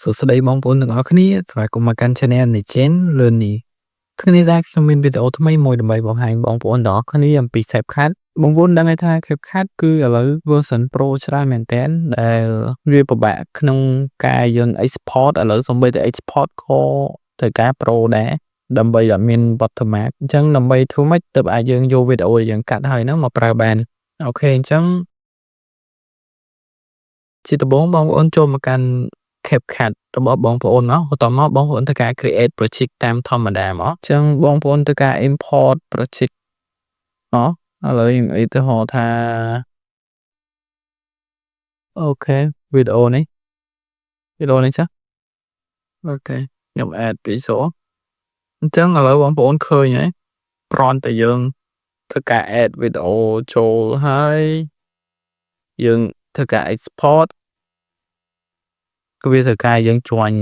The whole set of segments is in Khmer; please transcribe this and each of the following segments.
សួស្តីបងប្អូនទាំងអស់គ្នាស្វាគមន៍មកកាន់ Channel នៃ Chen Learning ថ្ងៃនេះដែរខ្ញុំមានវីដេអូថ្មីមួយដើម្បីបង្ហាញបងប្អូនទាំងអស់គ្នាអំពី CapCut បងប្អូនដឹងហើយថា CapCut គឺឥឡូវ version Pro ច្រើនមែនទែនដែលវាពិបាកក្នុងការយើង export ឥឡូវសូម្បីតែ export ក៏ត្រូវការ Pro ដែរដើម្បីឲ្យមាន watermark អញ្ចឹងដើម្បីធ្វើម៉េចទើបអាចយើងយកវីដេអូដែលយើងកាត់ហើយហ្នឹងមកប្រើបានអូខេអញ្ចឹងជាដំបូងបងប្អូនចូលមកកាន់ CapCut របស់បងប្អូនមកបន្ទាប់មកបងប្អូនធ្វើការ create project តាមធម្មតាមកអញ្ចឹងបងប្អូនធ្វើការ import project មកឥឡូវយើងឧទាហរណ៍ថាអូខេវីដេអូនេះចាអូខេខ្ញុំ add ពីសូអញ្ចឹងឥឡូវបងប្អូនឃើញហើយគ្រាន់តែយើងធ្វើការ add វីដេអូចូលហើយយើងធ្វើការ export គឺវាត្រូវការយើង join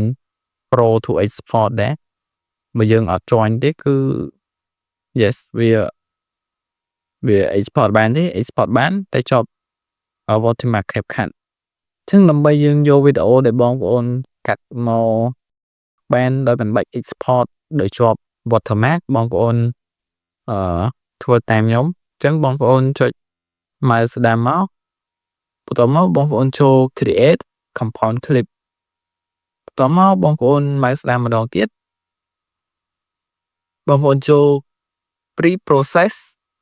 Pro to export ដែរបើយើងអត់ join ទេគឺ yes វា export បានទេ export បានតែជាប់ watermark CapCut អញ្ចឹងដើម្បីយើងយកវីដេអូដែលបងប្អូនកាត់មកបានដោយមិនបាច់ export ដោយជាប់ watermark បងប្អូនធ្វើតាមខ្ញុំអញ្ចឹងបងប្អូនចុច mouse ស្ដាំមកបន្ទាប់មកបងប្អូនចូល create compound clip បន្ទាប់មកបងប្អូន mouse ស្ដាំម្ដងទៀតបងប្អូនចូល pre-process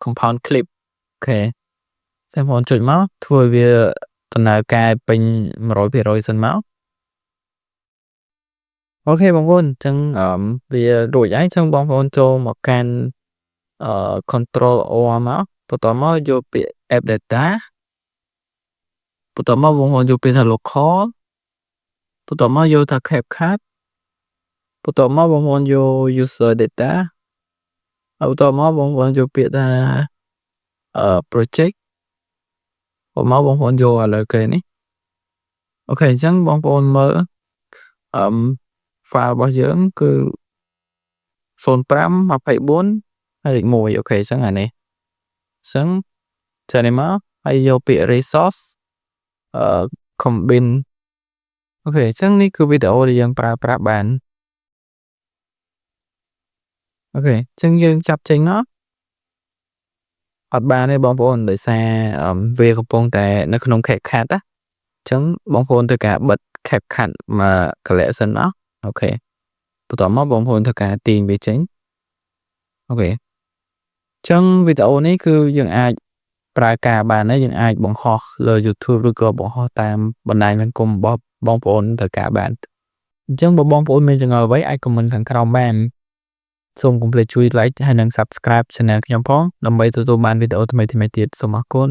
compound clip អូខេចាំបងចុចមកធ្វើវាដំណើរការពេញ 100% សិនមកអូខេបងប្អូនអញ្ចឹងវារួចហើយអញ្ចឹងបងប្អូនចូលមកកាន់control O មកបន្ទាប់មកយកពាក្យ app data បន្ទាប់មកបងប្អូនយកពាក្យថា local បន្ទាប់មកយកថា CapCut បន្ទាប់មកបងប្អូនយក user data បន្ទាប់មកបងប្អូនយកពាក្យថាproject បន្ទាប់មកបងប្អូនយកឥឡូវគេនេះអូខេអញ្ចឹងបងប្អូនមើលfile របស់យើងគឺ05 24ហើយលេខ1អូខេអញ្ចឹងអានេះអញ្ចឹងចានេះមកហើយយកពាក្យ resource combine អូខេអញ្ចឹងនេះគឺវីដេអូដែលយើងប្រើប្រាស់បានអូខេអញ្ចឹងយើងចាប់ចេញមកអត់បានទេបងប្អូនដោយសារវាកំពុងតែនៅក្នុង CapCut ណាអញ្ចឹងបងប្អូនធ្វើការបិទ CapCut មក collection មកអូខេបន្ទាប់មកបងប្អូនធ្វើការទាញវាចេញអូខេអញ្ចឹងវីដេអូនេះគឺយើងអាចប្រើការបានហើយយើងអាចបង្ហោះលើ YouTube ឬក៏បង្ហោះតាមបណ្ដាញសង្គមរបស់បងប្អូនធ្វើការបានអញ្ចឹងបើបងប្អូនមានចម្ងល់អ្វីអាច comment ខាងក្រោមបានសូមកុំភ្លេចជួយ like ហើយនិង subscribe channel ខ្ញុំផងដើម្បីទទួលបានវីដេអូថ្មីៗទៀតសូមអរគុណ